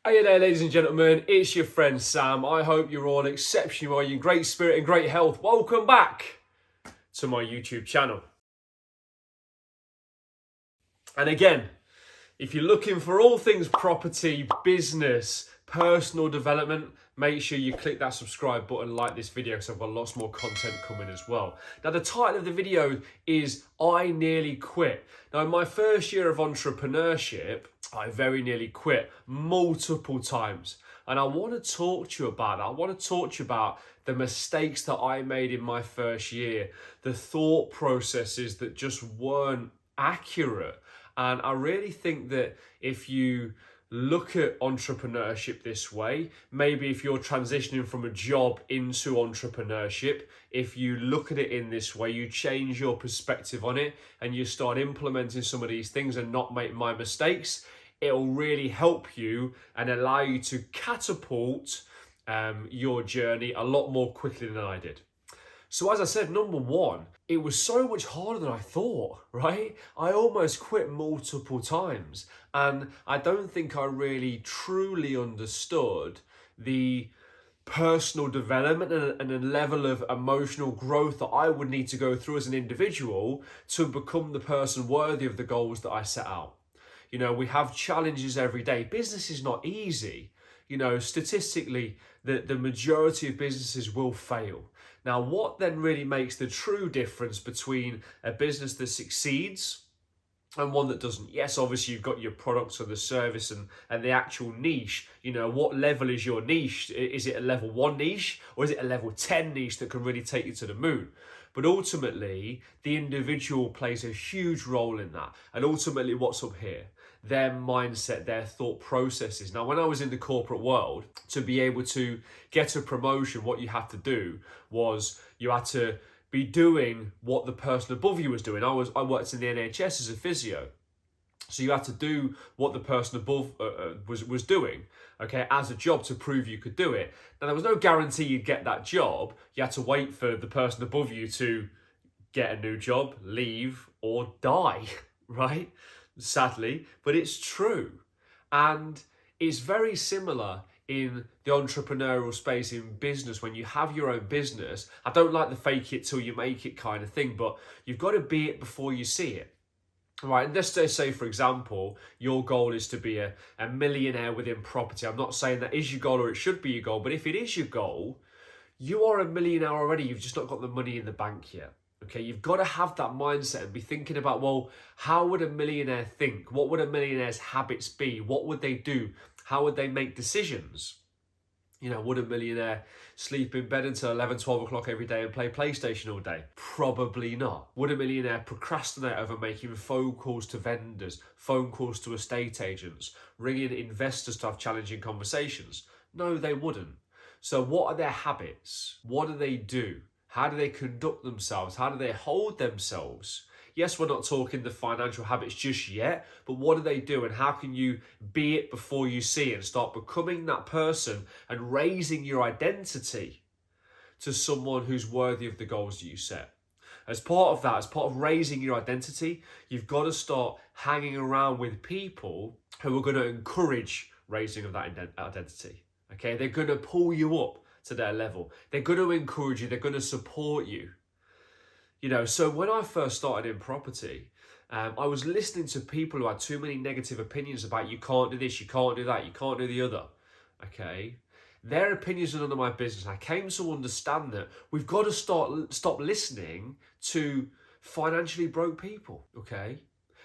Hey there, ladies and gentlemen, it's your friend Sam. I hope you're all exceptionally well, you're in great spirit and great health. Welcome back to my YouTube channel. And again, if you're looking for all things property, business, personal development, make sure you click that subscribe button, like this video, because I've got lots more content coming as well. Now, the title of the video is I Nearly Quit. Now, in my first year of entrepreneurship, I very nearly quit multiple times. And I want to talk to you about that. I want to talk to you about the mistakes that I made in my first year, the thought processes that just weren't accurate. And I really think that if you look at entrepreneurship this way, maybe if you're transitioning from a job into entrepreneurship, if you look at it in this way, you change your perspective on it and you start implementing some of these things and not make my mistakes, it'll really help you and allow you to catapult your journey a lot more quickly than I did. So as I said, number one, it was so much harder than I thought, right? I almost quit multiple times, and I don't think I really truly understood the personal development and the level of emotional growth that I would need to go through as an individual to become the person worthy of the goals that I set out. You know, we have challenges every day. Business is not easy. You know, statistically, the majority of businesses will fail. Now, what then really makes the true difference between a business that succeeds and one that doesn't? Yes, obviously you've got your products or the service and the actual niche. You know, what level is your niche? Is it a level 1 niche or is it a level 10 niche that can really take you to the moon? But ultimately, the individual plays a huge role in that. And ultimately, what's up here? Their mindset, their thought processes. Now, when I was in the corporate world, to be able to get a promotion, what you had to do was you had to be doing what the person above you was doing. I worked in the NHS as a physio. So you had to do what the person above was doing, okay, as a job to prove you could do it. Now, there was no guarantee you'd get that job. You had to wait for the person above you to get a new job, leave, or die, right? Sadly, but it's true. And it's very similar in the entrepreneurial space in business. When you have your own business, I don't like the fake it till you make it kind of thing, but you've got to be it before you see it. Right, and let's say, for example, your goal is to be a millionaire within property. I'm not saying that is your goal or it should be your goal, but if it is your goal, you are a millionaire already. You've just not got the money in the bank yet. Okay, you've got to have that mindset and be thinking about, well, how would a millionaire think? What would a millionaire's habits be? What would they do? How would they make decisions? You know, would a millionaire sleep in bed until 11, 12 o'clock every day and play PlayStation all day? Probably not. Would a millionaire procrastinate over making phone calls to vendors, phone calls to estate agents, ringing investors to have challenging conversations? No, they wouldn't. So what are their habits? What do they do? How do they conduct themselves? How do they hold themselves? Yes, we're not talking the financial habits just yet, but what do they do and how can you be it before you see it and start becoming that person and raising your identity to someone who's worthy of the goals that you set? As part of that, as part of raising your identity, you've got to start hanging around with people who are going to encourage raising of that identity. Okay, they're going to pull you up to their level. They're going to encourage you. They're going to support you. You know, so when I first started in property, I was listening to people who had too many negative opinions about you can't do this, you can't do that, you can't do the other, okay? Their opinions are none of my business. I came to understand that we've got to stop listening to financially broke people, okay?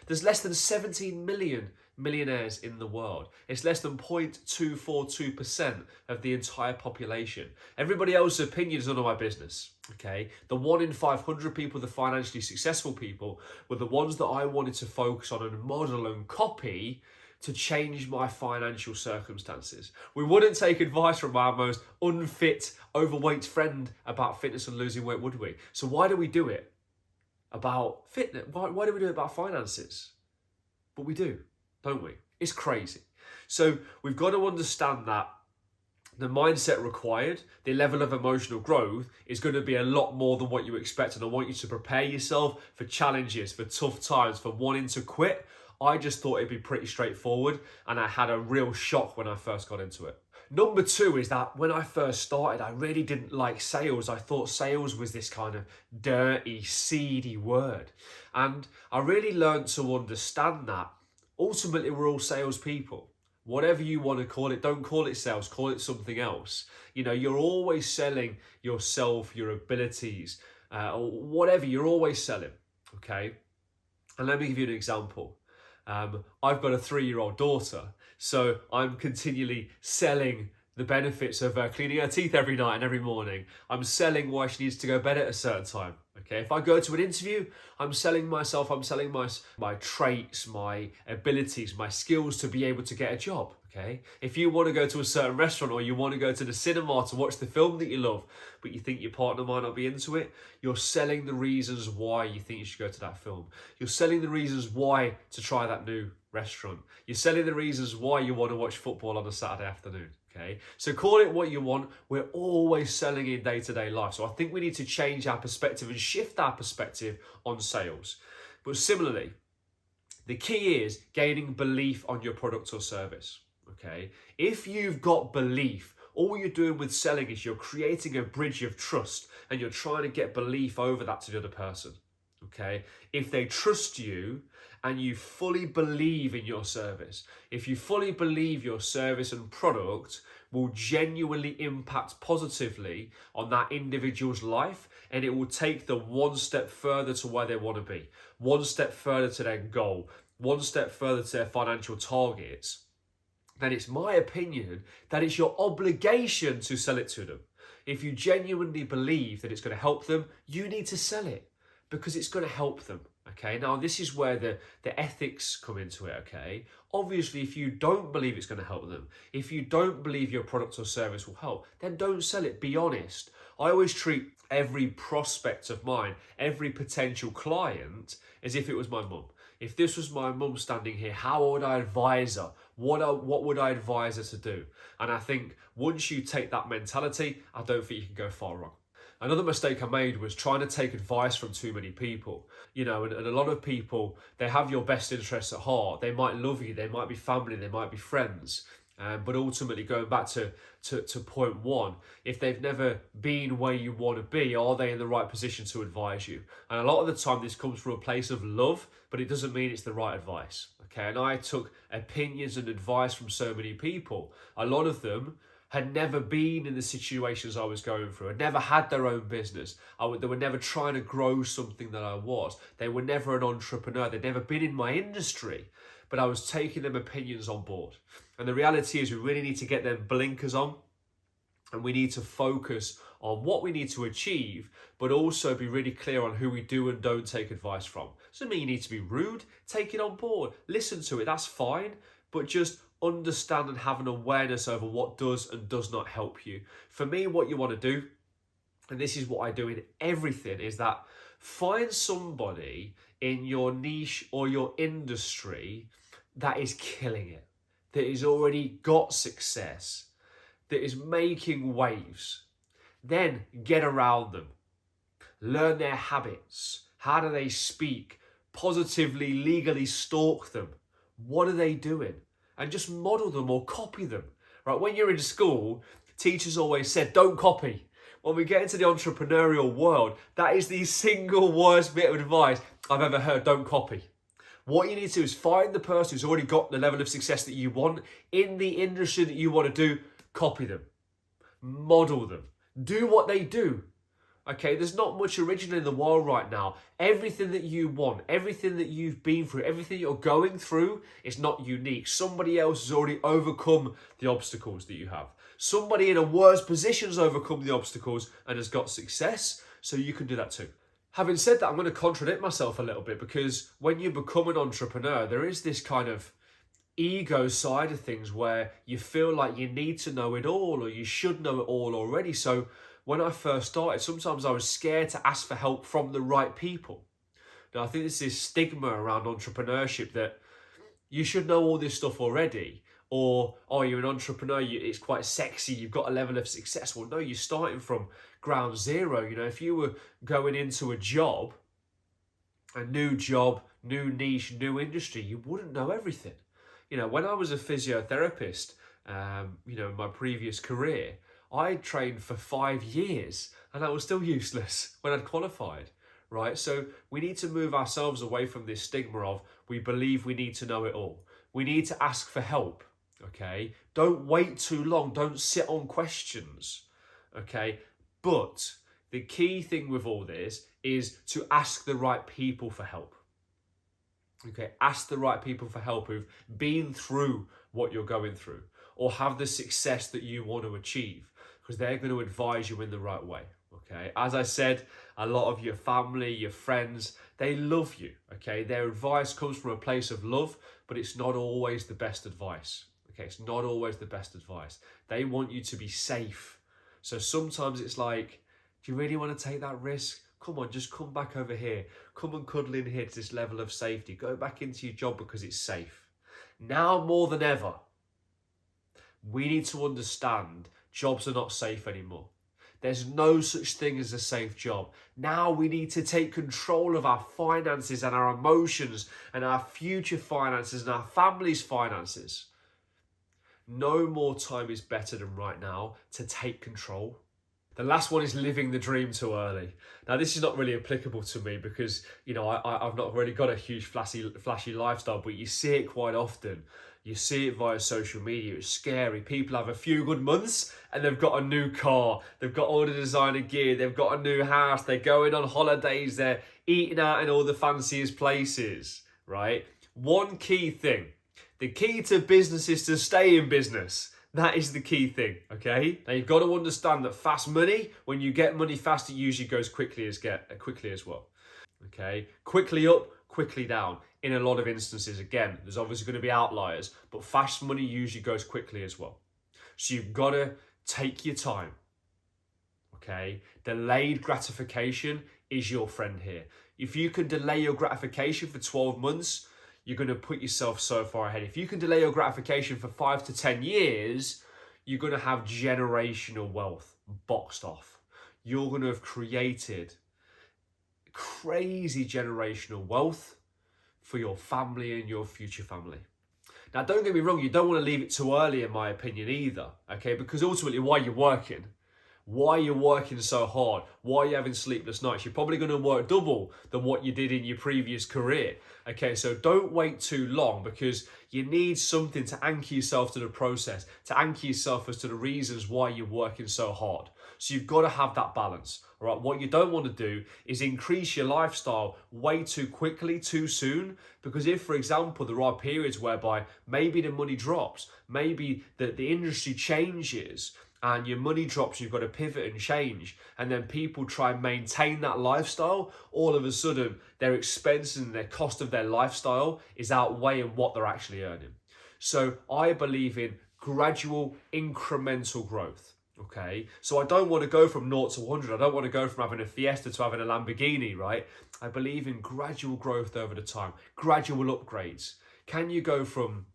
There's less than 17 million millionaires in the world. It's less than 0.242% of the entire population. Everybody else's opinion is none of my business, okay? The 1 in 500 people, the financially successful people, were the ones that I wanted to focus on and model and copy to change my financial circumstances. We wouldn't take advice from our most unfit, overweight friend about fitness and losing weight, would we? So why do we do it about fitness? Why do we do it about finances? But we do, don't we? It's crazy. So we've got to understand that the mindset required, the level of emotional growth is going to be a lot more than what you expect. And I want you to prepare yourself for challenges, for tough times, for wanting to quit. I just thought it'd be pretty straightforward, and I had a real shock when I first got into it. Number two is that when I first started, I really didn't like sales. I thought sales was this kind of dirty, seedy word. And I really learned to understand that ultimately we're all salespeople. Whatever you want to call it, don't call it sales, call it something else. You know, you're always selling yourself, your abilities, or whatever, you're always selling, okay? And let me give you an example. I've got a 3-year-old daughter, so I'm continually selling the benefits of cleaning her teeth every night and every morning. I'm selling why she needs to go to bed at a certain time. Okay, if I go to an interview, I'm selling myself, I'm selling my traits, my abilities, my skills to be able to get a job. Okay, if you want to go to a certain restaurant or you want to go to the cinema to watch the film that you love, but you think your partner might not be into it, you're selling the reasons why you think you should go to that film. You're selling the reasons why to try that new restaurant. You're selling the reasons why you want to watch football on a Saturday afternoon. Okay, so call it what you want. We're always selling in day-to-day life. So I think we need to change our perspective and shift our perspective on sales. But similarly, the key is gaining belief on your product or service. Okay, if you've got belief, all you're doing with selling is you're creating a bridge of trust and you're trying to get belief over that to the other person. Okay, if they trust you and you fully believe in your service, if you fully believe your service and product will genuinely impact positively on that individual's life, and it will take them one step further to where they want to be, one step further to their goal, one step further to their financial targets, then it's my opinion that it's your obligation to sell it to them. If you genuinely believe that it's going to help them, you need to sell it because it's going to help them. Okay, now this is where the ethics come into it, okay? Obviously, if you don't believe it's going to help them, if you don't believe your product or service will help, then don't sell it, be honest. I always treat every prospect of mine, every potential client, as if it was my mum. If this was my mum standing here, how would I advise her? What would I advise her to do? And I think once you take that mentality, I don't think you can go far wrong. Another mistake I made was trying to take advice from too many people. You know, and a lot of people, they have your best interests at heart. They might love you, they might be family, they might be friends. But ultimately, going back to point one, if they've never been where you want to be, are they in the right position to advise you? And a lot of the time, this comes from a place of love, but it doesn't mean it's the right advice. Okay, and I took opinions and advice from so many people. A lot of them had never been in the situations I was going through, had never had their own business. They were never trying to grow something that I was. They were never an entrepreneur. They'd never been in my industry, but I was taking them opinions on board. And the reality is we really need to get them blinkers on, and we need to focus on what we need to achieve, but also be really clear on who we do and don't take advice from. Doesn't mean you need to be rude. Take it on board. Listen to it. That's fine. But just understand and have an awareness over what does and does not help you. For me, what you want to do, and this is what I do in everything, is that find somebody in your niche or your industry that is killing it, that has already got success, that is making waves. Then get around them. Learn their habits. How do they speak? Positively, legally stalk them. What are they doing? And just model them or copy them. Right? When you're in school, teachers always said, don't copy. When we get into the entrepreneurial world, that is the single worst bit of advice I've ever heard. Don't copy. What you need to do is find the person who's already got the level of success that you want in the industry that you want to do. Copy them. Model them. Do what they do. Okay, there's not much original in the world right now. Everything that you want, everything that you've been through, everything you're going through is not unique. Somebody else has already overcome the obstacles that you have. Somebody in a worse position has overcome the obstacles and has got success, so you can do that too. Having said that, I'm going to contradict myself a little bit, because when you become an entrepreneur, there is this kind of ego side of things where you feel like you need to know it all, or you should know it all already. So when I first started, sometimes I was scared to ask for help from the right people. Now, I think there's this stigma around entrepreneurship that you should know all this stuff already, or, oh, you're an entrepreneur, it's quite sexy, you've got a level of success. Well, no, you're starting from ground zero. You know, if you were going into a job, a new job, new niche, new industry, you wouldn't know everything. You know, when I was a physiotherapist, you know, in my previous career, I trained for 5 years and I was still useless when I'd qualified, right? So we need to move ourselves away from this stigma of we believe we need to know it all. We need to ask for help, okay? Don't wait too long. Don't sit on questions, okay? But the key thing with all this is to ask the right people for help. Okay, ask the right people for help who've been through what you're going through or have the success that you want to achieve, because they're going to advise you in the right way. Okay, as I said, a lot of your family, your friends, they love you. Okay, their advice comes from a place of love, but it's not always the best advice. Okay, it's not always the best advice. They want you to be safe. So sometimes it's like, do you really want to take that risk? Come on, just come back over here. Come and cuddle in here to this level of safety. Go back into your job because it's safe. Now more than ever, we need to understand jobs are not safe anymore. There's no such thing as a safe job. Now we need to take control of our finances and our emotions and our future finances and our family's finances. No more time is better than right now to take control. The last one is living the dream too early. Now, this is not really applicable to me because, you know, I've not really got a huge flashy lifestyle, but you see it quite often. You see it via social media. It's scary. People have a few good months and they've got a new car. They've got all the designer gear. They've got a new house. They're going on holidays. They're eating out in all the fanciest places, right? One key thing. The key to business is to stay in business. That is the key thing, okay? Now, you've got to understand that fast money, when you get money fast, it usually goes quickly as well, okay? Quickly up, quickly down. In a lot of instances, again, there's obviously going to be outliers, but fast money usually goes quickly as well. So you've got to take your time, okay? Delayed gratification is your friend here. If you can delay your gratification for 12 months, you're going to put yourself so far ahead. If you can delay your gratification for 5 to 10 years, you're going to have generational wealth boxed off. You're going to have created crazy generational wealth for your family and your future family. Now, don't get me wrong, you don't want to leave it too early, in my opinion, either, okay? Because ultimately, why you're working so hard, why you're having sleepless nights, you're probably going to work double than what you did in your previous career. Okay, so don't wait too long because you need something to anchor yourself to the process, to anchor yourself as to the reasons why you're working so hard. So you've got to have that balance, all right? What you don't want to do is increase your lifestyle way too quickly, too soon, because if, for example, there are periods whereby maybe the money drops, maybe the industry changes, and your money drops, you've got to pivot and change, and then people try and maintain that lifestyle, all of a sudden their expenses and their cost of their lifestyle is outweighing what they're actually earning. So I believe in gradual incremental growth, okay? So I don't want to go from 0 to 100. I don't want to go from having a Fiesta to having a Lamborghini, right? I believe in gradual growth over the time, gradual upgrades. Can you go from,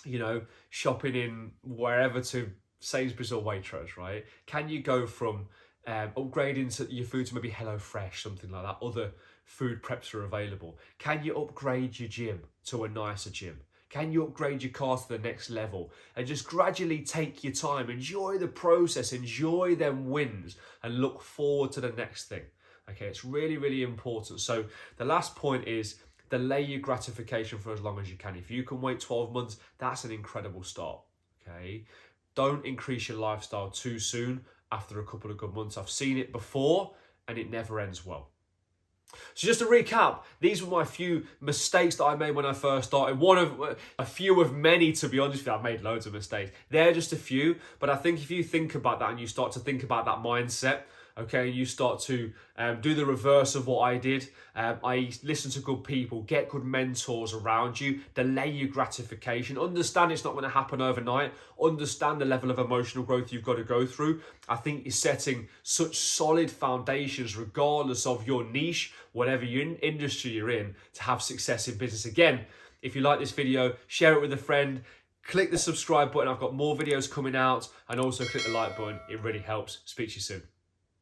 you know, shopping in wherever to Sainsbury's or Waitrose, right? Can you go from upgrading to your food to maybe HelloFresh, something like that? Other food preps are available. Can you upgrade your gym to a nicer gym? Can you upgrade your car to the next level? And just gradually take your time, enjoy the process, enjoy them wins, and look forward to the next thing. Okay, it's really, really important. So the last point is delay your gratification for as long as you can. If you can wait 12 months, that's an incredible start, okay? Don't increase your lifestyle too soon after a couple of good months. I've seen it before and it never ends well. So just to recap, these were my few mistakes that I made when I first started. A few of many, to be honest with you. I've made loads of mistakes. They're just a few, but I think if you think about that and you start to think about that mindset, okay, and you start to do the reverse of what I did. I listen to good people, get good mentors around you, delay your gratification, understand it's not going to happen overnight, understand the level of emotional growth you've got to go through. I think you're setting such solid foundations regardless of your niche, whatever your industry you're in, to have success in business. Again, if you like this video, share it with a friend, click the subscribe button. I've got more videos coming out, and also click the like button. It really helps. Speak to you soon.